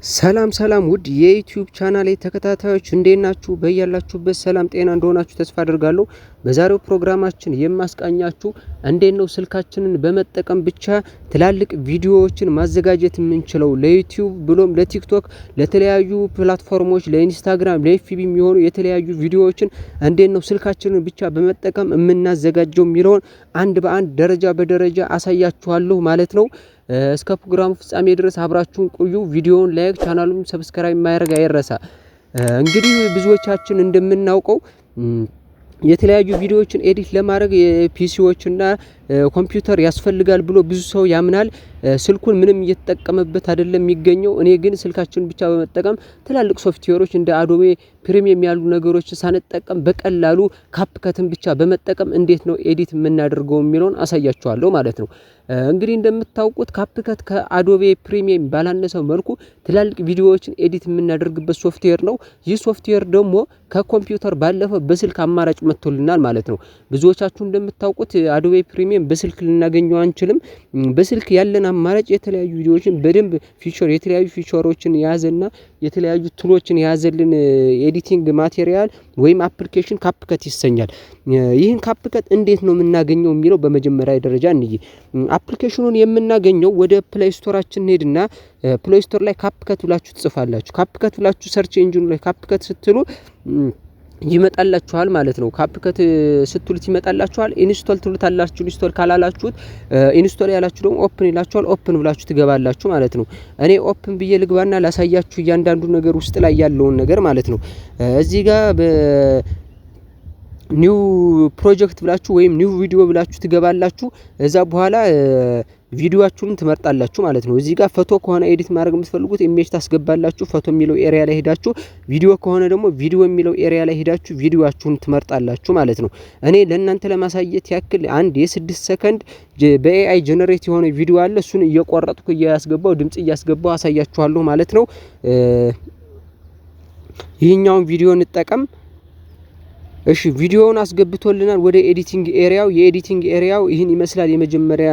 ሰላም ውድ የዩቲዩብ ቻናሌ ተከታታዮች እንዴት ናችሁ? በያላችሁበት ሰላም ጤና እንደሆናችሁ ተስፋ አድርጋለሁ። በዛሬው ፕሮግራማችን የማስቃኛችሁ እንዴት ነው ስልካችንን በመጠቀም ብቻ ትላልቅ ቪዲዮዎችን ማዘጋጀት የምንችለው ለዩቲዩብ ብሎም ለቲክቶክ፣ ለተለያዩ ፕላትፎርሞች፣ ለኢንስታግራም፣ ለኤፍቢ የሚሆኑ የተለያዩ ቪዲዮዎችን እንዴት ነው ስልካችንን ብቻ በመጠቀም የምናዘጋጀው የሚለውን አንድ በአንድ ደረጃ በደረጃ አሳያችኋለሁ ማለት ነው። እስከ ፕሮግራሙ ፍጻሜ ድረስ አብራችሁን ቆዩ። ቪዲዮውን ላይክ፣ ቻናሉን ሰብስክራይብ ማድረግ አይረሳ። እንግዲህ ብዙዎቻችን እንደምናውቀው የተለያዩ ቪዲዮዎችን ኤዲት ለማድረግ የፒሲዎችና ኮምፒውተር ያስፈልጋል ብሎ ብዙ ሰው ያምናል። ስልኩን ምንም እየተጠቀመበት አይደለም የሚገኘው። እኔ ግን ስልካችን ብቻ በመጠቀም ትላልቅ ሶፍትዌሮች እንደ አዶቤ ፕሪሚየም ያሉ ነገሮችን ሳንጠቀም በቀላሉ ካፕከትን ብቻ በመጠቀም እንዴት ነው ኤዲት የምናደርገው የሚለውን አሳያችኋለሁ ማለት ነው። እንግዲህ እንደምታውቁት ካፕከት ከአዶቤ ፕሪሚየም ባላነሰው መልኩ ትላልቅ ቪዲዮዎችን ኤዲት የምናደርግበት ሶፍትዌር ነው። ይህ ሶፍትዌር ደግሞ ከኮምፒውተር ባለፈ በስልክ አማራጭ መጥቶልናል ማለት ነው። ብዙዎቻችሁ እንደምታውቁት አዶቤ ፕሪሚየም በስልክ ልናገኘው አንችልም። በስልክ ያለን አማራጭ የተለያዩ ቪዲዮዎችን በደንብ የተለያዩ ፊቸሮችን የያዘና የተለያዩ ቱሎችን የያዘልን ኤዲቲንግ ማቴሪያል ወይም አፕሊኬሽን ካፕከት ይሰኛል። ይህን ካፕከት እንዴት ነው የምናገኘው የሚለው በመጀመሪያ ደረጃ እንይ። አፕሊኬሽኑን የምናገኘው ወደ ፕሌይ ስቶራችን ሄድና ፕሌይ ስቶር ላይ ካፕከት ብላችሁ ትጽፋላችሁ። ካፕከት ብላችሁ ሰርች ኢንጂኑ ላይ ካፕከት ስትሉ ይመጣላችኋል ማለት ነው። ካፕከት ስትሉት ይመጣላችኋል። ኢንስቶል ትሉታላችሁ። ኢንስቶል ካላላችሁት ኢንስቶል ያላችሁ ደግሞ ኦፕን ይላችኋል። ኦፕን ብላችሁ ትገባላችሁ ማለት ነው። እኔ ኦፕን ብዬ ልግባና ላሳያችሁ እያንዳንዱ ነገር ውስጥ ላይ ያለውን ነገር ማለት ነው። እዚህ ጋር ኒው ፕሮጀክት ብላችሁ ወይም ኒው ቪዲዮ ብላችሁ ትገባላችሁ። እዛ በኋላ ቪዲዮአችሁን ትመርጣላችሁ ማለት ነው። እዚህ ጋር ፎቶ ከሆነ ኤዲት ማድረግ የምትፈልጉት ኢሜጅ ታስገባላችሁ። ፎቶ የሚለው ኤሪያ ላይ ሄዳችሁ፣ ቪዲዮ ከሆነ ደግሞ ቪዲዮ የሚለው ኤሪያ ላይ ሄዳችሁ ቪዲዮአችሁን ትመርጣላችሁ ማለት ነው። እኔ ለእናንተ ለማሳየት ያክል አንድ የ6 ሰከንድ በኤአይ ጀነሬት የሆነ ቪዲዮ አለ። እሱን እየቆረጥኩ እያስገባው ድምጽ እያስገባው አሳያችኋለሁ ማለት ነው። ይሄኛውን ቪዲዮ እንጠቀም። እሺ ቪዲዮውን አስገብቶልናል ወደ ኤዲቲንግ ኤሪያው። የኤዲቲንግ ኤሪያው ይህን ይመስላል። የመጀመሪያ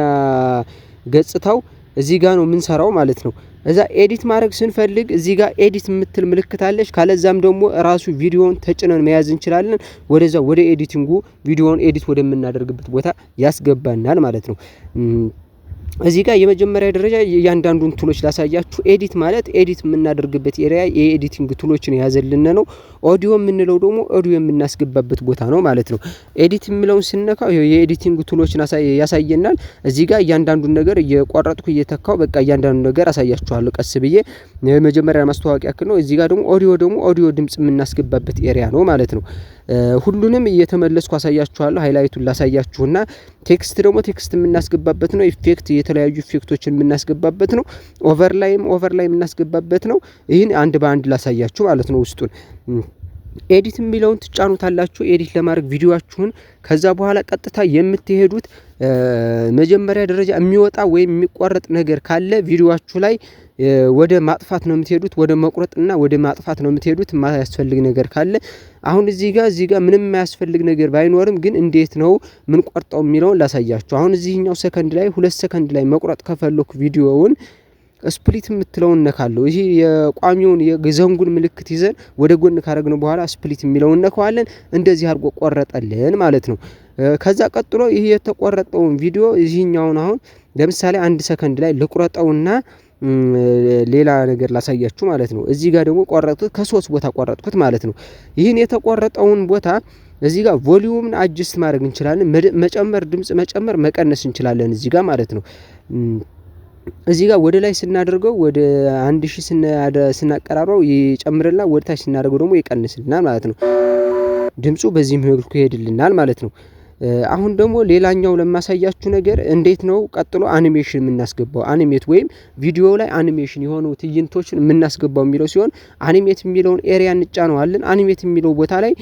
ገጽታው እዚህ ጋር ነው የምንሰራው ማለት ነው። እዛ ኤዲት ማድረግ ስንፈልግ እዚህ ጋር ኤዲት የምትል ምልክት አለች። ካለዛም ደግሞ ራሱ ቪዲዮውን ተጭነን መያዝ እንችላለን። ወደዛ ወደ ኤዲቲንጉ ቪዲዮውን ኤዲት ወደምናደርግበት ቦታ ያስገባናል ማለት ነው። እዚህ ጋር የመጀመሪያ ደረጃ እያንዳንዱን ቱሎች ላሳያችሁ። ኤዲት ማለት ኤዲት የምናደርግበት ኤሪያ የኤዲቲንግ ቱሎችን ያዘልን ነው። ኦዲዮ የምንለው ደግሞ ኦዲዮ የምናስገባበት ቦታ ነው ማለት ነው። ኤዲት የሚለውን ስነካው የኤዲቲንግ ቱሎችን ያሳየናል። እዚህ ጋር እያንዳንዱን ነገር እየቆረጥኩ እየተካው በቃ እያንዳንዱን ነገር አሳያችኋለሁ ቀስ ብዬ። የመጀመሪያ ማስተዋወቂያ ያክል ነው። እዚህ ጋር ደግሞ ኦዲዮ ድምጽ የምናስገባበት ኤሪያ ነው ማለት ነው። ሁሉንም እየተመለስኩ አሳያችኋለሁ። ሃይላይቱን ላሳያችሁና ቴክስት ደግሞ ቴክስት የምናስገባበት ነው። ኢፌክት የተለያዩ ኢፌክቶችን የምናስገባበት ነው። ኦቨርላይ የምናስገባበት ነው። ይህን አንድ በአንድ ላሳያችሁ ማለት ነው ውስጡን። ኤዲት የሚለውን ትጫኑታላችሁ ኤዲት ለማድረግ ቪዲዮአችሁን። ከዛ በኋላ ቀጥታ የምትሄዱት መጀመሪያ ደረጃ የሚወጣ ወይም የሚቆረጥ ነገር ካለ ቪዲዮአችሁ ላይ ወደ ማጥፋት ነው የምትሄዱት። ወደ መቁረጥና ወደ ማጥፋት ነው የምትሄዱት የማያስፈልግ ነገር ካለ። አሁን እዚህ ጋር ምንም የማያስፈልግ ነገር ባይኖርም ግን እንዴት ነው ምን ቆርጠው የሚለውን ላሳያችሁ። አሁን እዚህኛው ሰከንድ ላይ 2 ሰከንድ ላይ መቁረጥ ከፈለኩ ቪዲዮውን ስፕሊት የምትለውን ነካለው። ይሄ የቋሚውን የዘንጉን ምልክት ይዘን ወደ ጎን ካረግነው በኋላ ስፕሊት የሚለውን ነካዋለን። እንደዚህ አድርጎ ቆረጠልን ማለት ነው። ከዛ ቀጥሎ ይሄ የተቆረጠውን ቪዲዮ እዚህኛውን አሁን ለምሳሌ 1 ሰከንድ ላይ ልቁረጠውና ሌላ ነገር ላሳያችሁ ማለት ነው። እዚህ ጋር ደግሞ ቆረጥኩት፣ ከ3 ቦታ ቆረጥኩት ማለት ነው። ይህን የተቆረጠውን ቦታ እዚህ ጋር ቮሊዩምን አጅስት ማድረግ እንችላለን። መጨመር ድምጽ መጨመር መቀነስ እንችላለን እዚህ ጋር ማለት ነው። እዚህ ጋር ወደ ላይ ስናደርገው ወደ 1000 ስናቀራረው ይጨምርልና ወደ ታች ስናደርገው ደግሞ ይቀንስልናል ማለት ነው። ድምጹ በዚህ መልኩ ይሄድልናል ማለት ነው። አሁን ደግሞ ሌላኛው ለማሳያችሁ ነገር እንዴት ነው ቀጥሎ አኒሜሽን የምናስገባው። አኒሜት ወይም ቪዲዮ ላይ አኒሜሽን የሆኑ ትዕይንቶችን የምናስገባው የሚለው ሲሆን አኒሜት የሚለውን ኤሪያ እንጫነዋለን። አኒሜት የሚለው ቦታ ላይ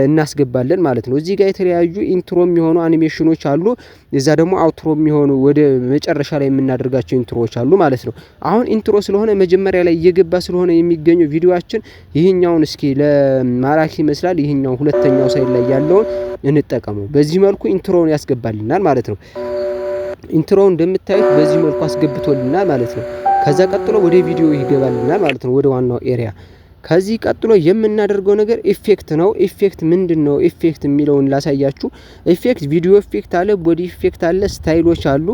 እናስገባለን ማለት ነው። እዚህ ጋር የተለያዩ ኢንትሮ የሚሆኑ አኒሜሽኖች አሉ። እዛ ደግሞ አውትሮ የሚሆኑ ወደ መጨረሻ ላይ የምናደርጋቸው ኢንትሮዎች አሉ ማለት ነው። አሁን ኢንትሮ ስለሆነ መጀመሪያ ላይ እየገባ ስለሆነ የሚገኘው ቪዲዮአችን ይህኛውን እስኪ ለማራኪ ይመስላል። ይህኛው ሁለተኛው ሳይድ ላይ ያለውን እንጠቀመው። በዚህ መልኩ ኢንትሮውን ያስገባልናል ማለት ነው። ኢንትሮውን እንደምታዩት በዚህ መልኩ አስገብቶልናል ማለት ነው። ከዛ ቀጥሎ ወደ ቪዲዮ ይገባልናል ማለት ነው፣ ወደ ዋናው ኤሪያ። ከዚህ ቀጥሎ የምናደርገው ነገር ኢፌክት ነው። ኢፌክት ምንድነው? ኢፌክት የሚለውን ላሳያችሁ። ኢፌክት ቪዲዮ ኢፌክት አለ፣ ቦዲ ኢፌክት አለ፣ ስታይሎች አሉ።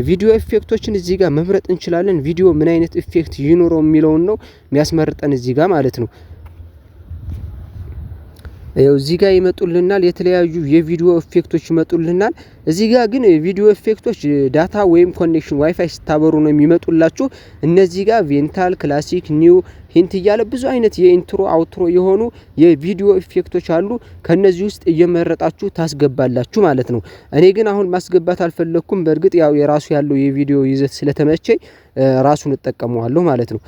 ቪዲዮ ኢፌክቶችን እዚህ ጋር መምረጥ እንችላለን። ቪዲዮ ምን አይነት ኢፌክት ይኖረው የሚለውን ነው የሚያስመርጠን እዚህ ጋር ማለት ነው። እዚህ ጋር ይመጡልናል የተለያዩ የቪዲዮ ኢፌክቶች ይመጡልናል። እዚህ ጋር ግን ቪዲዮ ኢፌክቶች ዳታ ወይም ኮኔክሽን ዋይፋይ ስታበሩ ነው የሚመጡላችሁ። እነዚህ ጋር ቬንታል፣ ክላሲክ፣ ኒው፣ ሂንት እያለ ብዙ አይነት የኢንትሮ አውትሮ የሆኑ የቪዲዮ ኢፌክቶች አሉ። ከነዚህ ውስጥ እየመረጣችሁ ታስገባላችሁ ማለት ነው። እኔ ግን አሁን ማስገባት አልፈለኩም። በእርግጥ ያው የራሱ ያለው የቪዲዮ ይዘት ስለተመቸኝ ራሱን እጠቀመዋለሁ ማለት ነው።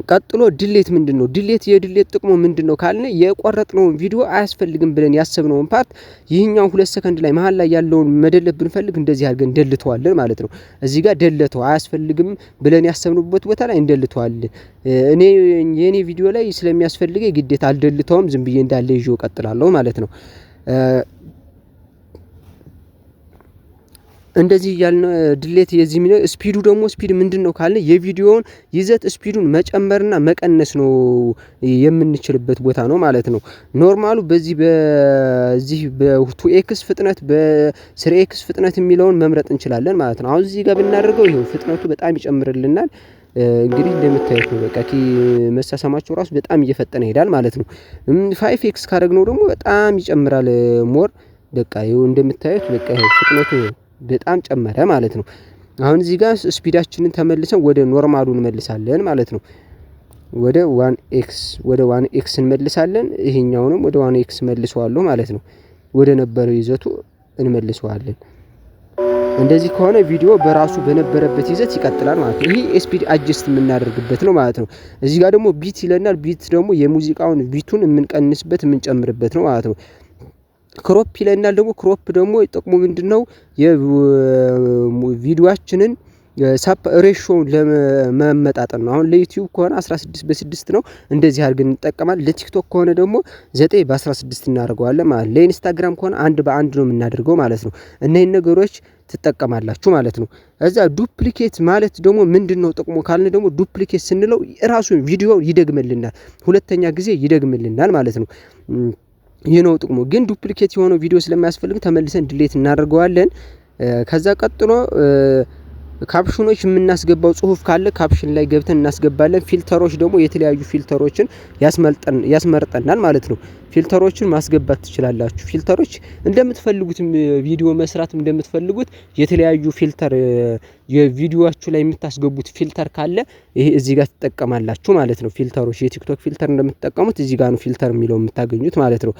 ቀጥሎ ድሌት ምንድነው? ድሌት የድሌት ጥቅሙ ምንድነው ካልን የቆረጥነውን ቪዲዮ አያስፈልግም ብለን ያሰብነውን ፓርት ይህኛው 2 ሰከንድ ላይ መሀል ላይ ያለውን መደለት ብንፈልግ እንደዚህ አድርገን ደልተዋለን ማለት ነው። እዚህ ጋር ደለተው አያስፈልግም ብለን ያሰብንበት ቦታ ላይ እንደልተዋለን። እኔ የኔ ቪዲዮ ላይ ስለሚያስፈልገኝ ግዴታ አልደልተውም፣ ዝም ብዬ እንዳለ ይዤው ቀጥላለሁ ማለት ነው። እንደዚህ ያልን ድሌት የዚህ ሚለው ስፒዱ ደግሞ ስፒድ ምንድነው ካለ የቪዲዮውን ይዘት ስፒዱን መጨመርና መቀነስ ነው የምንችልበት ቦታ ነው ማለት ነው። ኖርማሉ በዚህ በ2x ፍጥነት በ3x ፍጥነት የሚለውን መምረጥ እንችላለን ማለት ነው። አሁን እዚህ ጋር ብናደርገው ይሄው ፍጥነቱ በጣም ይጨምርልናል። እንግዲህ እንደምታዩት ነው። በቃ መሳሳማቸው ራሱ በጣም እየፈጠነ ይሄዳል ማለት ነው። 5x ካደረግነው ደግሞ በጣም ይጨምራል ሞር። በቃ ይሄው እንደምታዩት በቃ ይሄ ፍጥነቱ በጣም ጨመረ ማለት ነው። አሁን እዚህ ጋር ስፒዳችንን ተመልሰን ወደ ኖርማሉ እንመልሳለን ማለት ነው። ወደ 1x እንመልሳለን። ይሄኛውንም ወደ 1x መልሰዋለሁ ማለት ነው። ወደ ነበረው ይዘቱ እንመልሰዋለን። እንደዚህ ከሆነ ቪዲዮ በራሱ በነበረበት ይዘት ይቀጥላል ማለት ነው። ይሄ ስፒድ አጀስት የምናደርግበት ነው ማለት ነው። እዚህ ጋር ደግሞ ቢት ይለናል። ቢት ደግሞ የሙዚቃውን ቢቱን የምንቀንስበት የምንጨምርበት ነው ማለት ነው። ክሮፕ ይለናል። ደግሞ ክሮፕ ደግሞ ጥቅሙ ምንድነው? የቪዲዮአችንን ሬሾውን ለመመጣጠን ነው። አሁን ለዩቲዩብ ከሆነ 16:6 ነው፣ እንደዚህ አድርገን እንጠቀማለን። ለቲክቶክ ከሆነ ደግሞ 9:16 እናደርገዋለን ማለት። ለኢንስታግራም ከሆነ 1:1 ነው የምናደርገው ማለት ነው። እነዚህ ነገሮች ትጠቀማላችሁ ማለት ነው። እዛ ዱፕሊኬት ማለት ደግሞ ምንድነው ጥቅሙ ካልን ደግሞ ዱፕሊኬት ስንለው ራሱን ቪዲዮ ይደግምልናል፣ ሁለተኛ ጊዜ ይደግምልናል ማለት ነው። ይህ ነው ጥቅሙ። ግን ዱፕሊኬት የሆነው ቪዲዮ ስለማያስፈልግ ተመልሰን ድሌት እናደርገዋለን። ከዛ ቀጥሎ ካፕሽኖች የምናስገባው ጽሁፍ ካለ ካፕሽን ላይ ገብተን እናስገባለን። ፊልተሮች ደግሞ የተለያዩ ፊልተሮችን ያስመርጠናል ማለት ነው። ፊልተሮችን ማስገባት ትችላላችሁ። ፊልተሮች እንደምትፈልጉት ቪዲዮ መስራት እንደምትፈልጉት የተለያዩ ፊልተር የቪዲዮአችሁ ላይ የምታስገቡት ፊልተር ካለ ይሄ እዚህ ጋር ትጠቀማላችሁ ማለት ነው። ፊልተሮች የቲክቶክ ፊልተር እንደምትጠቀሙት እዚህ ጋር ነው ፊልተር የሚለው የምታገኙት ማለት ነው።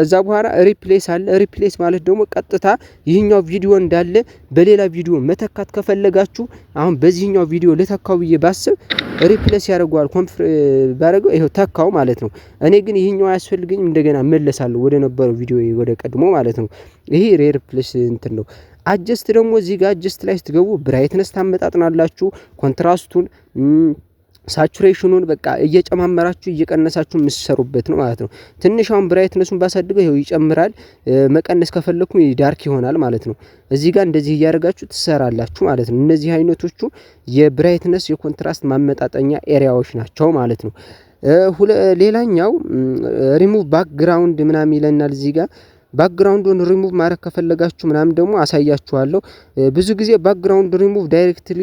እዛ በኋላ ሪፕሌስ አለ። ሪፕሌስ ማለት ደግሞ ቀጥታ ይህኛው ቪዲዮ እንዳለ በሌላ ቪዲዮ መተካት ከፈለጋችሁ አሁን በዚህኛው ቪዲዮ ለተካው ብዬ ባስብ ሪፕሌስ ያደርገዋል። ባደረገው ይሄው ተካው ማለት ነው። እኔ ግን ይህኛው አያስፈልገኝም፣ እንደገና መለሳለሁ ወደ ነበረው ቪዲዮ ወደ ቀድሞ ማለት ነው። ይሄ ሪፕሌስ እንትን ነው። አጀስት ደግሞ እዚህ ጋር አጀስት ላይ ስትገቡ ብራይትነስ ታመጣጥናላችሁ፣ ኮንትራስቱን ሳቹሬሽኑን በቃ እየጨማመራችሁ እየቀነሳችሁ የምትሰሩበት ነው ማለት ነው። ትንሽ አሁን ብራይትነሱን ባሳድገው ይሄው ይጨምራል። መቀነስ ከፈለኩ ዳርክ ይሆናል ማለት ነው። እዚህ ጋር እንደዚህ እያደረጋችሁ ትሰራላችሁ ማለት ነው። እነዚህ አይነቶቹ የብራይትነስ የኮንትራስት ማመጣጠኛ ኤሪያዎች ናቸው ማለት ነው። ሌላኛው ሪሙቭ ባክግራውንድ ምናምን ይለናል እዚህ ጋር። ባክግራውንዱን ሪሙቭ ማድረግ ከፈለጋችሁ ምናምን ደግሞ አሳያችኋለሁ። ብዙ ጊዜ ባክግራውንድ ሪሙቭ ዳይሬክትሊ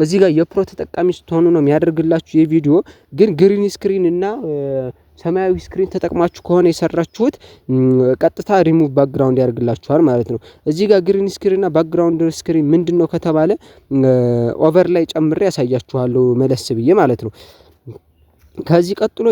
እዚህ ጋር የፕሮ ተጠቃሚ ስትሆኑ ነው የሚያደርግላችሁ። የቪዲዮ ግን ግሪን ስክሪን እና ሰማያዊ ስክሪን ተጠቅማችሁ ከሆነ የሰራችሁት ቀጥታ ሪሙቭ ባክግራውንድ ያደርግላችኋል ማለት ነው። እዚህ ጋር ግሪን ስክሪን እና ባክግራውንድ ስክሪን ምንድነው ከተባለ ኦቨር ላይ ጨምሬ ያሳያችኋለሁ መለስ ብዬ ማለት ነው። ከዚህ ቀጥሎ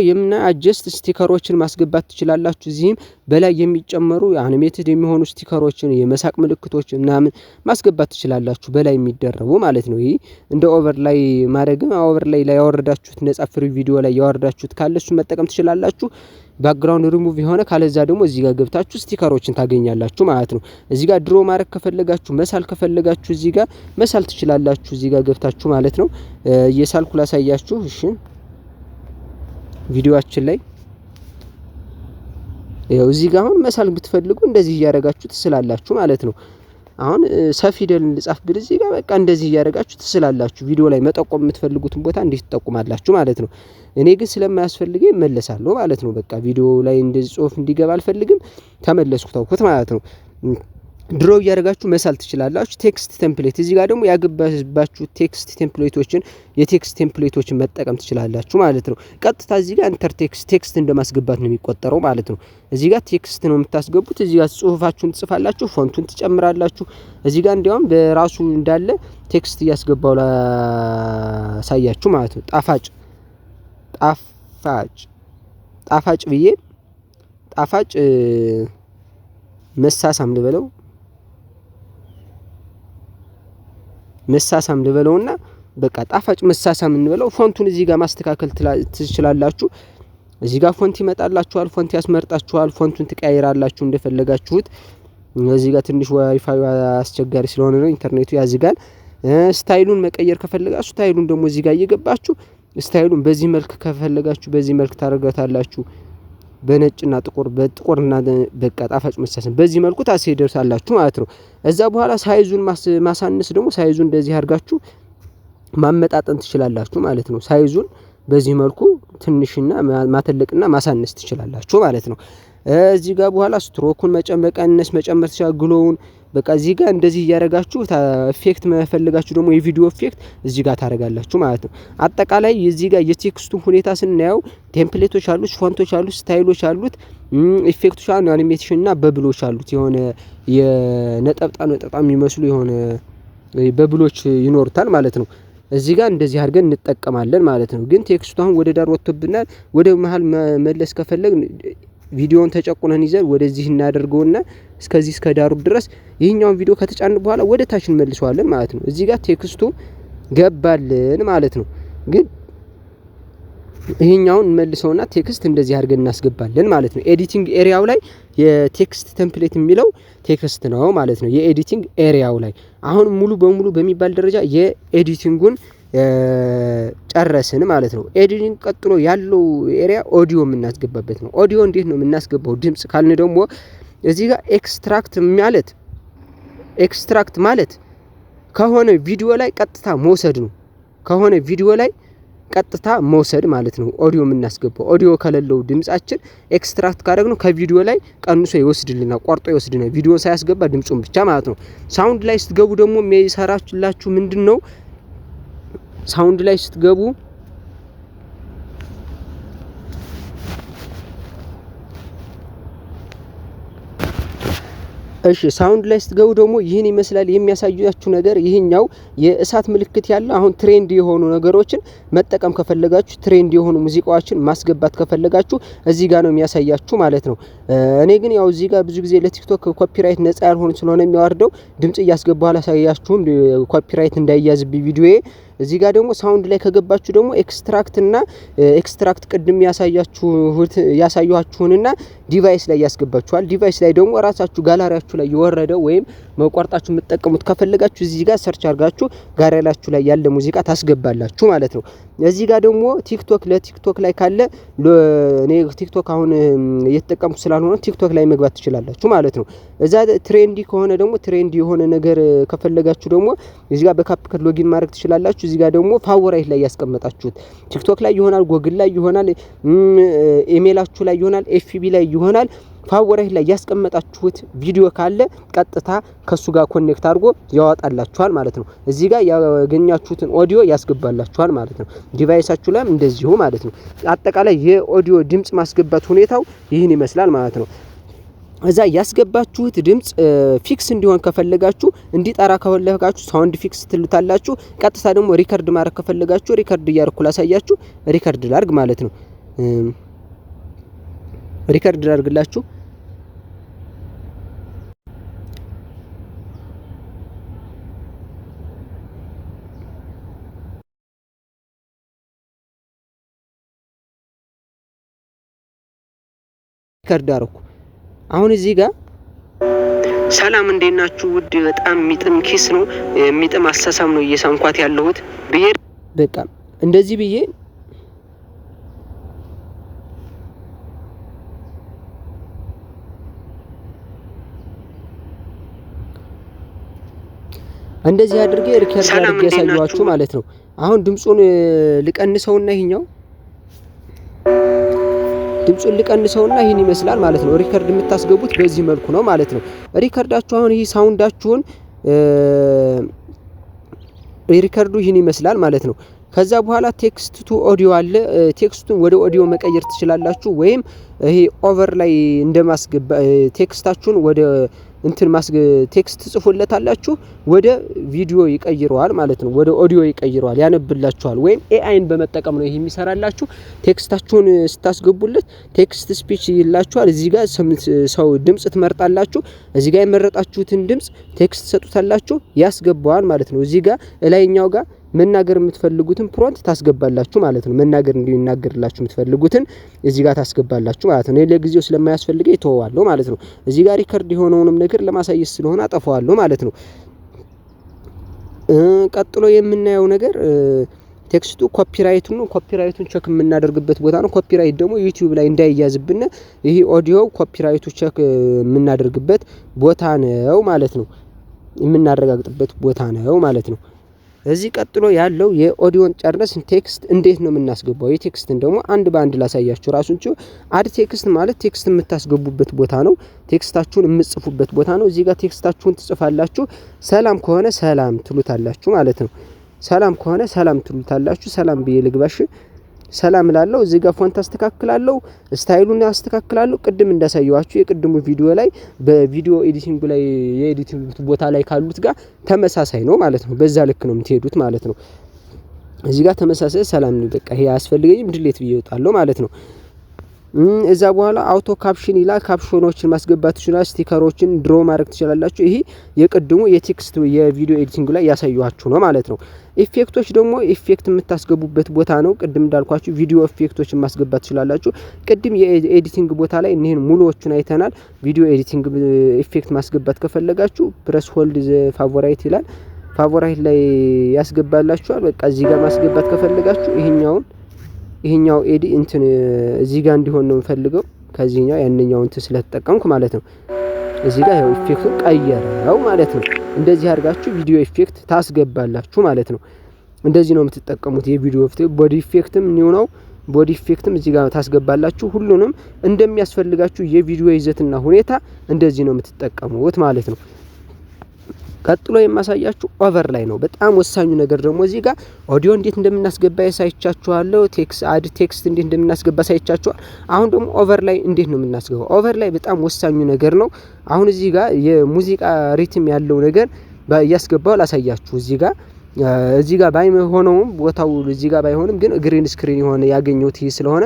አጀስት ስቲከሮችን ማስገባት ትችላላችሁ። እዚህም በላይ የሚጨመሩ አኒሜትድ የሚሆኑ ስቲከሮችን የመሳቅ ምልክቶችን ምናምን ማስገባት ትችላላችሁ፣ በላይ የሚደረቡ ማለት ነው። ይሄ እንደ ኦቨር ላይ ማድረግም ኦቨር ላይ ያወረዳችሁት ነጻ ፍሪ ቪዲዮ ላይ ያወረዳችሁት ካለ እሱ መጠቀም ትችላላችሁ። ባክግራውንድ ሪሙቭ የሆነ ካለዛ ደግሞ እዚህ ጋር ገብታችሁ ስቲከሮችን ታገኛላችሁ ማለት ነው። እዚህ ጋር ድሮ ማድረግ ከፈለጋችሁ መሳል ከፈለጋችሁ እዚህ ጋር መሳል ትችላላችሁ፣ እዚህ ጋር ገብታችሁ ማለት ነው። እየሳልኩ ላሳያችሁ። እሺ ቪዲዮአችን ላይ ያው እዚህ ጋር አሁን መሳል ብትፈልጉ እንደዚህ እያደረጋችሁ ትስላላችሁ ማለት ነው። አሁን ሰፊደል ልጻፍ ብል እዚህ ጋር በቃ እንደዚህ እያደረጋችሁ ትስላላችሁ። ቪዲዮ ላይ መጠቆም የምትፈልጉትን ቦታ እንዴት ትጠቁማላችሁ ማለት ነው። እኔ ግን ስለማያስፈልገኝ እመለሳለሁ ማለት ነው። በቃ ቪዲዮ ላይ እንደዚህ ጽሁፍ እንዲገባ አልፈልግም፣ ተመለስኩ፣ ተውኩት ማለት ነው። ድሮ እያደረጋችሁ መሳል ትችላላችሁ። ቴክስት ቴምፕሌት እዚህ ጋር ደግሞ ያገባችሁ ቴክስት ቴምፕሌቶችን የቴክስት ቴምፕሌቶችን መጠቀም ትችላላችሁ ማለት ነው። ቀጥታ እዚህ ጋር ኢንተር ቴክስት እንደማስገባት ነው የሚቆጠረው ማለት ነው። እዚህ ጋር ቴክስት ነው የምታስገቡት። እዚህ ጋር ጽሁፋችሁን ትጽፋላችሁ፣ ፎንቱን ትጨምራላችሁ። እዚህ ጋር እንዲያውም በራሱ እንዳለ ቴክስት እያስገባው ላሳያችሁ ማለት ነው። ጣፋጭ ብዬ ጣፋጭ መሳሳም ልበለውና በቃ ጣፋጭ መሳሳም እንበለው። ፎንቱን እዚህ ጋር ማስተካከል ትችላላችሁ። እዚህ ጋር ፎንት ይመጣላችኋል፣ ፎንት ያስመርጣችኋል። ፎንቱን ትቀያይራላችሁ እንደፈለጋችሁት። እዚህ ጋር ትንሽ ዋይፋይ አስቸጋሪ ስለሆነ ነው ኢንተርኔቱ ያዝጋል። ስታይሉን መቀየር ከፈለጋችሁ ስታይሉን ደግሞ እዚህ ጋር እየገባችሁ ስታይሉን በዚህ መልክ ከፈለጋችሁ በዚህ መልክ ታደርጋታላችሁ። በነጭና በጥቁርና በቃ ጣፋጭ መሳሰል በዚህ መልኩ ታስደርሳላችሁ ማለት ነው። እዛ በኋላ ሳይዙን ማሳነስ ደግሞ ሳይዙን እንደዚህ አድርጋችሁ ማመጣጠን ትችላላችሁ ማለት ነው። ሳይዙን በዚህ መልኩ ትንሽና ማተለቅና ማሳነስ ትችላላችሁ ማለት ነው። እዚህ ጋር በኋላ ስትሮኩን መጨመር ትችላላችሁ። ግሎውን በቃ እዚህ ጋር እንደዚህ እያደረጋችሁ ኢፌክት መፈልጋችሁ ደግሞ የቪዲዮ ኢፌክት እዚህ ጋር ታደርጋላችሁ ማለት ነው። አጠቃላይ እዚህ ጋር የቴክስቱ ሁኔታ ስናየው ቴምፕሌቶች አሉት፣ ፎንቶች አሉት፣ ስታይሎች አሉት፣ ኢፌክቶች አሉ፣ አኒሜሽን እና በብሎች አሉት። የሆነ የነጠብጣብ የሚመስሉ የሆነ በብሎች ይኖሩታል ማለት ነው። እዚህ ጋር እንደዚህ አድርገን እንጠቀማለን ማለት ነው። ግን ቴክስቱ አሁን ወደ ዳር ወጥቶብናል። ወደ መሃል መለስ ከፈለግ ቪዲዮውን ተጨቁነን ይዘን ወደዚህ እናደርገውና እስከዚህ እስከ ዳሩ ድረስ ይሄኛውን ቪዲዮ ከተጫን በኋላ ወደ ታች እንመልሰዋለን ማለት ነው። እዚህ ጋር ቴክስቱ ገባልን ማለት ነው። ግን ይሄኛውን እንመልሰውና ቴክስት እንደዚህ አድርገን እናስገባለን ማለት ነው። ኤዲቲንግ ኤሪያው ላይ የቴክስት ቴምፕሌት የሚለው ቴክስት ነው ማለት ነው። የኤዲቲንግ ኤሪያው ላይ አሁን ሙሉ በሙሉ በሚባል ደረጃ የኤዲቲንጉን ጨረስን ማለት ነው። ኤዲቲንግ ቀጥሎ ያለው ኤሪያ ኦዲዮ የምናስገባበት ነው። ኦዲዮ እንዴት ነው የምናስገባው ድምጽ ካልን ደግሞ እዚህ ጋር ኤክስትራክት ማለት ከሆነ ቪዲዮ ላይ ቀጥታ መውሰድ ነው። ከሆነ ቪዲዮ ላይ ቀጥታ መውሰድ ማለት ነው። ኦዲዮ የምናስገባው ኦዲዮ ከሌለው ድምጻችን ኤክስትራክት ካደረግነው ከቪዲዮ ላይ ቀንሶ ይወስድልናል፣ ቆርጦ ይወስድልናል። ቪዲዮን ሳያስገባ ድምጹን ብቻ ማለት ነው። ሳውንድ ላይ ስትገቡ ደግሞ የሚሰራችላችሁ ምንድነው? ሳውንድ ላይ ስትገቡ እሺ ሳውንድ ላይ ስትገቡ ደግሞ ይህን ይመስላል የሚያሳያችሁ ነገር። ይሄኛው የእሳት ምልክት ያለ አሁን ትሬንድ የሆኑ ነገሮችን መጠቀም ከፈለጋችሁ ትሬንድ የሆኑ ሙዚቃዎችን ማስገባት ከፈለጋችሁ እዚህ ጋር ነው የሚያሳያችሁ ማለት ነው። እኔ ግን ያው እዚህ ጋር ብዙ ጊዜ ለቲክቶክ ኮፒራይት ነፃ ያልሆነ ስለሆነ የሚያወርደው ድምጽ እያስገባሁ አላሳያችሁም ኮፒራይት እንዳይያዝብኝ ቪዲዮዬ። እዚህ ጋር ደግሞ ሳውንድ ላይ ከገባችሁ ደግሞ ኤክስትራክት ቅድም ያሳያችሁንና ዲቫይስ ላይ ያስገባችኋል። ዲቫይስ ላይ ደግሞ ራሳችሁ ጋላሪያችሁ ላይ የወረደው ወይም መቋርጣችሁ የምትጠቀሙት ከፈለጋችሁ እዚህ ጋር ሰርች አድርጋችሁ ጋላሪያችሁ ላይ ያለ ሙዚቃ ታስገባላችሁ ማለት ነው። እዚህ ጋር ደግሞ ለቲክቶክ ላይ ካለ እኔ ቲክቶክ አሁን እየተጠቀምኩ ስላልሆነ ቲክቶክ ላይ መግባት ትችላላችሁ ማለት ነው። እዛ ትሬንዲ ከሆነ ደግሞ ትሬንዲ የሆነ ነገር ከፈለጋችሁ ደግሞ እዚህ ጋር በካፕከት ሎጊን ማድረግ ትችላላችሁ። እዚህ ጋር ደግሞ ፋቮራይት ላይ ያስቀመጣችሁት ቲክቶክ ላይ ይሆናል፣ ጎግል ላይ ይሆናል፣ ኢሜላችሁ ላይ ይሆናል፣ ኤፍቢ ላይ ይሆናል። ፋቮራይት ላይ ያስቀመጣችሁት ቪዲዮ ካለ ቀጥታ ከሱ ጋር ኮኔክት አድርጎ ያወጣላችኋል ማለት ነው። እዚህ ጋር ያገኛችሁትን ኦዲዮ ያስገባላችኋል ማለት ነው። ዲቫይሳችሁ ላይም እንደዚሁ ማለት ነው። አጠቃላይ የኦዲዮ ድምጽ ማስገባት ሁኔታው ይህን ይመስላል ማለት ነው። እዛ ያስገባችሁት ድምጽ ፊክስ እንዲሆን ከፈለጋችሁ እንዲጠራ ከፈለጋችሁ ሳውንድ ፊክስ ትሉታላችሁ። ቀጥታ ደግሞ ሪከርድ ማድረግ ከፈለጋችሁ ሪከርድ እያደረኩ ላሳያችሁ። ሪከርድ ላድርግ ማለት ነው። ሪከርድ ላድርግላችሁ። ሪከርድ አደረኩ። አሁን እዚህ ጋር ሰላም እንዴት ናችሁ? ውድ በጣም የሚጥም ኪስ ነው የሚጥም አሳሳም ነው እየሳንኳት ያለሁት ብዬ በቃ እንደዚህ ብዬ እንደዚህ አድርጌ ሪከርድ አድርጌ ያሳየዋችሁ ማለት ነው። አሁን ድምጹን ልቀንሰውና ድምጹን ልቀንሰውና ይሄን ይመስላል ማለት ነው። ሪከርድ የምታስገቡት በዚህ መልኩ ነው ማለት ነው። ሪከርዳችሁ አሁን ይሄ ሳውንዳችሁን ሪከርዱ ይሄን ይመስላል ማለት ነው። ከዛ በኋላ ቴክስት ቱ ኦዲዮ አለ። ቴክስቱን ወደ ኦዲዮ መቀየር ትችላላችሁ ወይም ይሄ ኦቨር ላይ እንደማስገባ ቴክስታችሁን ወደ ቴክስት ጽፎለታላችሁ ወደ ቪዲዮ ይቀይረዋል ማለት ነው። ወደ ኦዲዮ ይቀይረዋል፣ ያነብላችኋል። ወይም ኤአይን በመጠቀም ነው ይሄ የሚሰራላችሁ። ቴክስታችሁን ስታስገቡለት ቴክስት ስፒች ይላችኋል። እዚህ ጋር ሰው ድምጽ ትመርጣላችሁ። እዚህ ጋር የመረጣችሁትን ድምጽ ቴክስት ሰጡታላችሁ፣ ያስገባዋል ማለት ነው። እዚህ ጋር ላይኛው ጋር መናገር የምትፈልጉትን ፕሮንት ታስገባላችሁ ማለት ነው። መናገር እንዲናገርላችሁ የምትፈልጉትን እዚህ ጋር ታስገባላችሁ ማለት ነው። ለጊዜው ስለማያስፈልገው ይተዋዋለሁ ማለት ነው። እዚህ ጋር ሪከርድ የሆነውንም ነገር ለማሳየት ስለሆነ አጠፋዋለሁ ማለት ነው። ቀጥሎ የምናየው ነገር ቴክስቱ ኮፒራይቱን ነው። ኮፒራይቱን ቼክ የምናደርግበት ቦታ ነው። ኮፒራይት ደግሞ ዩቲዩብ ላይ እንዳይያዝብን ይሄ ኦዲዮ ኮፒራይቱ ቼክ የምናደርግበት ቦታ ነው ማለት ነው። የምናረጋግጥበት ቦታ ነው ማለት ነው። እዚህ ቀጥሎ ያለው የኦዲዮን ጨርነስ ቴክስት እንዴት ነው የምናስገባው? የቴክስትን ደግሞ አንድ በአንድ ላሳያችሁ። ራሱን አድ ቴክስት ማለት ቴክስት የምታስገቡበት ቦታ ነው። ቴክስታችሁን የምትጽፉበት ቦታ ነው። እዚህ ጋር ቴክስታችሁን ትጽፋላችሁ። ሰላም ከሆነ ሰላም ትሉታላችሁ ማለት ነው። ሰላም ከሆነ ሰላም ትሉታላችሁ። ሰላም ብዬ ልግባሽ። ሰላም ላለው እዚህ ጋር ፎንት አስተካክላለሁ፣ ስታይሉን አስተካክላለሁ። ቅድም እንዳሳየዋችሁ የቅድሙ ቪዲዮ ላይ በቪዲዮ ኤዲቲንግ ላይ የኤዲቲንግ ቦታ ላይ ካሉት ጋር ተመሳሳይ ነው ማለት ነው። በዛ ልክ ነው የምትሄዱት ማለት ነው። እዚህ ጋር ተመሳሳይ ሰላም ነው። በቃ ይሄ አያስፈልገኝም ድሌት ብዬ እወጣለሁ ማለት ነው። እዛ በኋላ አውቶ ካፕሽን ይላል። ካፕሽኖችን ማስገባት ትችላላችሁ። ስቲከሮችን ድሮ ማድረግ ትችላላችሁ። ይሄ የቅድሙ የቴክስት የቪዲዮ ኤዲቲንግ ላይ ያሳያችሁ ነው ማለት ነው። ኢፌክቶች ደግሞ ኢፌክት የምታስገቡበት ቦታ ነው። ቅድም እንዳልኳችሁ ቪዲዮ ኢፌክቶችን ማስገባት ትችላላችሁ። ቅድም የኤዲቲንግ ቦታ ላይ እነዚህን ሙሉዎቹን አይተናል። ቪዲዮ ኤዲቲንግ ኢፌክት ማስገባት ከፈለጋችሁ ፕረስ ሆልድ ፋቮራይት ይላል። ፋቮራይት ላይ ያስገባላችኋል። በቃ እዚህ ጋር ማስገባት ከፈለጋችሁ ይሄኛው ኤዲ እዚህ ጋር እንዲሆን ነው የምፈልገው። ከዚህኛው ያንኛው ስለተጠቀምኩ ማለት ነው። እዚህ ጋር ያው ኢፌክቱን ቀየረው ማለት ነው። እንደዚህ አድርጋችሁ ቪዲዮ ኢፌክት ታስገባላችሁ ማለት ነው። እንደዚህ ነው የምትጠቀሙት። የቪዲዮ ኢፌክት ቦዲ ኢፌክትም ነው። ቦዲ ኢፌክትም እዚህ ጋር ታስገባላችሁ። ሁሉንም እንደሚያስፈልጋችሁ የቪዲዮ ይዘትና ሁኔታ እንደዚህ ነው የምትጠቀሙት ማለት ነው። ቀጥሎ የማሳያችሁ ኦቨር ላይ ነው። በጣም ወሳኙ ነገር ደግሞ እዚህ ጋር ኦዲዮ እንዴት እንደምናስገባ ያሳይቻችኋለሁ። አድ ቴክስት እንዴት እንደምናስገባ ያሳይቻችኋል። አሁን ደግሞ ኦቨር ላይ እንዴት ነው የምናስገባው? ኦቨር ላይ በጣም ወሳኙ ነገር ነው። አሁን እዚህ ጋር የሙዚቃ ሪትም ያለው ነገር እያስገባው ላሳያችሁ። እዚህ ጋር ባይሆነውም ቦታው እዚህ ጋር ባይሆንም ግን ግሪን ስክሪን የሆነ ያገኘሁት ይሄ ስለሆነ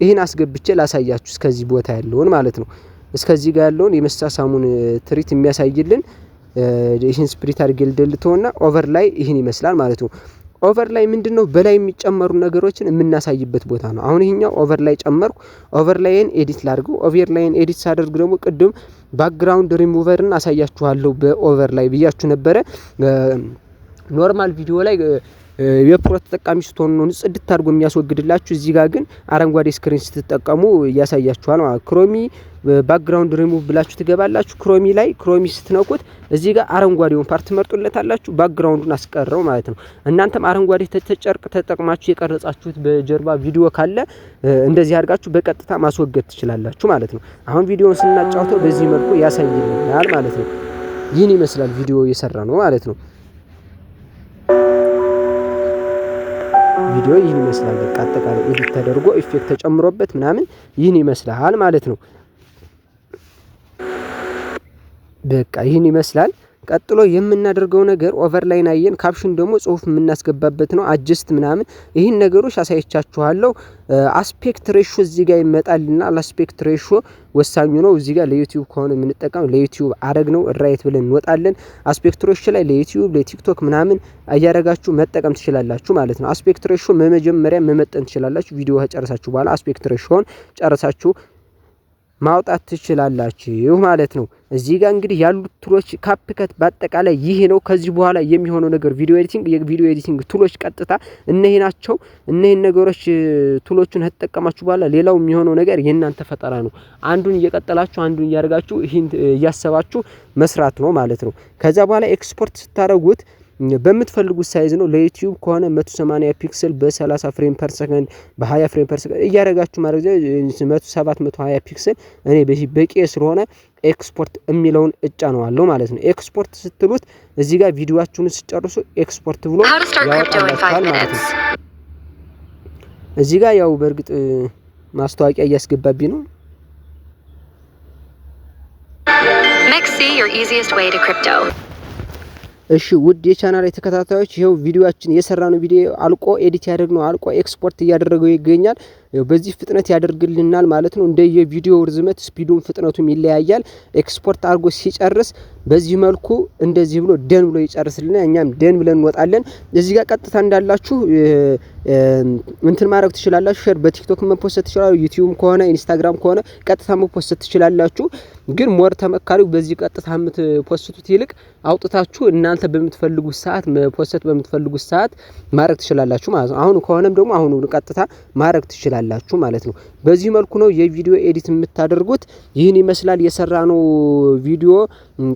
ይሄን አስገብቼ ላሳያችሁ። እስከዚህ ቦታ ያለውን ማለት ነው። እስከዚህ ጋር ያለውን የመሳሳሙን ትሪት የሚያሳይልን ይህን ስፕሪት አድርጌ ልደልተውና ኦቨር ላይ ይህን ይመስላል ማለት ነው። ኦቨር ላይ ምንድነው በላይ የሚጨመሩ ነገሮችን የምናሳይበት ቦታ ነው። አሁን ይሄኛው ኦቨር ላይ ጨመርኩ። ኦቨር ላይን ኤዲት ላድርገው። ኦቨር ላይን ኤዲት ሳደርግ ደግሞ ቅድም ባክግራውንድ ሪሙቨርን አሳያችኋለሁ በኦቨር ላይ ብያችሁ ነበረ። ኖርማል ቪዲዮ ላይ የፕሮ ተጠቃሚ ስትሆኑ ነው ጽድት አድርጎ የሚያስወግድላችሁ። እዚህ ጋር ግን አረንጓዴ ስክሪን ስትጠቀሙ ያሳያችኋል ማለት ክሮሚ ባክግራውንድ ሪሙቭ ብላችሁ ትገባላችሁ። ክሮሚ ስትነኩት እዚህ ጋር አረንጓዴውን ፓርት መርጡለታላችሁ። ባክግራውንዱን አስቀረው ማለት ነው። እናንተም አረንጓዴ ተጨርቅ ተጠቅማችሁ የቀረጻችሁት በጀርባ ቪዲዮ ካለ እንደዚህ አድርጋችሁ በቀጥታ ማስወገድ ትችላላችሁ ማለት ነው። አሁን ቪዲዮውን ስናጫውተው በዚህ መልኩ ያሳይልናል ማለት ነው። ይህን ይመስላል ቪዲዮ እየሰራ ነው ማለት ነው። ቪዲዮ ይህን ይመስላል። በቃ አጠቃላይ ኤዲት ተደርጎ ኢፌክት ተጨምሮበት ምናምን ይህን ይመስላል ማለት ነው። በቃ ይህን ይመስላል። ቀጥሎ የምናደርገው ነገር ኦቨር ላይ ናየን። ካፕሽን ደግሞ ጽሁፍ የምናስገባበት ነው። አጀስት ምናምን ይህን ነገሮች አሳይቻችኋለሁ። አስፔክት ሬሾ እዚህ ጋር ይመጣልና አስፔክት ሬሾ ወሳኙ ነው። እዚህ ጋር ለዩቲዩብ ከሆነ የምንጠቀም ለዩቲዩብ አረግ ነው ራይት ብለን እንወጣለን። አስፔክት ሬሾ ላይ ለዩቲዩብ ለቲክቶክ ምናምን አያረጋችሁ መጠቀም ትችላላችሁ ማለት ነው። አስፔክት ሬሾ መጀመሪያ መመጠን ትችላላችሁ። ቪዲዮ ከጨረሳችሁ በኋላ አስፔክት ሬሾን ጨረሳችሁ ማውጣት ትችላላችሁ ማለት ነው። እዚህ ጋር እንግዲህ ያሉት ቱሎች ካፕከት በአጠቃላይ ይሄ ነው። ከዚህ በኋላ የሚሆነው ነገር ቪዲዮ ኤዲቲንግ ቱሎች ቀጥታ እነዚህ ናቸው። እነዚህ ነገሮች ቱሎቹን ተጠቀማችሁ በኋላ ሌላው የሚሆነው ነገር የእናንተ ፈጠራ ነው። አንዱን እየቀጠላችሁ አንዱን እያደረጋችሁ ይሄን እያሰባችሁ መስራት ነው ማለት ነው። ከዛ በኋላ ኤክስፖርት ስታደርጉት በምትፈልጉት ሳይዝ ነው። ለዩቲዩብ ከሆነ 180 ፒክሰል በ30 ፍሬም ፐር ሰከንድ በ20 ፍሬም ፐር ሰከንድ እያደረጋችሁ ማድረግ 720 ፒክሰል እኔ በቂ ስለሆነ ኤክስፖርት የሚለውን እጫነዋለሁ ማለት ነው። ኤክስፖርት ስትሉት እዚህ ጋር ቪዲዮአችሁን ሲጨርሱ ኤክስፖርት ብሎ ያወጣላችኋል ማለት ነው። እዚህ ጋር ያው በእርግጥ ማስታወቂያ እያስገባብኝ ነው። Mexi your easiest way to crypto እሺ ውድ የቻናል ተከታታዮች ይሄው ቪዲዮአችን የሰራነው ቪዲዮ አልቆ ኤዲት ያደረግነው አልቆ ኤክስፖርት እያደረገው ይገኛል። በዚህ ፍጥነት ያደርግልናል ማለት ነው። እንደየ ቪዲዮ ርዝመት ስፒዱን ፍጥነቱም ይለያያል። ኤክስፖርት አድርጎ ሲጨርስ በዚህ መልኩ እንደዚህ ብሎ ደን ብሎ ይጨርስልናል። እኛም ደን ብለን እንወጣለን። እዚህ ጋር ቀጥታ እንዳላችሁ እንትን ማድረግ ትችላላችሁ። ሼር በቲክቶክ መፖስት ትችላላችሁ። ዩቲዩብ ከሆነ ኢንስታግራም ከሆነ ቀጥታ መፖስት ትችላላችሁ። ግን ሞር ተመካሪው በዚህ ቀጥታ የምትፖስቱት ይልቅ አውጥታችሁ እናንተ በምትፈልጉት ሰዓት መፖስት በምትፈልጉት ሰዓት ማድረግ ትችላላችሁ ማለት ነው። አሁን ከሆነም ደግሞ አሁን ቀጥታ ማድረግ ትችላላችሁ ማለት ነው። በዚህ መልኩ ነው የቪዲዮ ኤዲት የምታደርጉት። ይህን ይመስላል የሰራነው ቪዲዮ።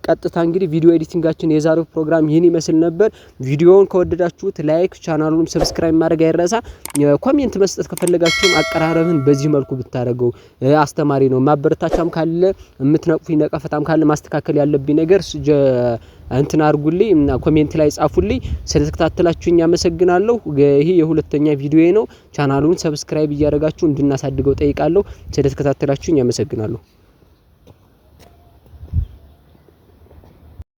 ቀጥታ እንግዲህ ቪዲዮ ኤዲቲንጋችን የዛሬው ፕሮግራም ይህን ይመስል ነበር። ቪዲዮውን ከወደዳችሁት ላይክ፣ ቻናሉን ሰብስክራይብ ማድረግ አይረሳ። ኮሜንት መስጠት ከፈለጋችሁም አቀራረብን በዚህ መልኩ ብታደርገው አስተማሪ ነው። ማበረታቻም ካለ የምትነቅፉኝ ነቀፈታም ካለ ማስተካከል ያለብኝ ነገር እንትን አርጉልኝ እና ኮሜንት ላይ ጻፉልኝ። ስለተከታተላችሁኝ አመሰግናለሁ። ይሄ የሁለተኛ ቪዲዮዬ ነው። ቻናሉን ሰብስክራይብ እያደረጋችሁ እንድናሳድገው ጠይቃለሁ። ስለተከታተላችሁኝ አመሰግናለሁ።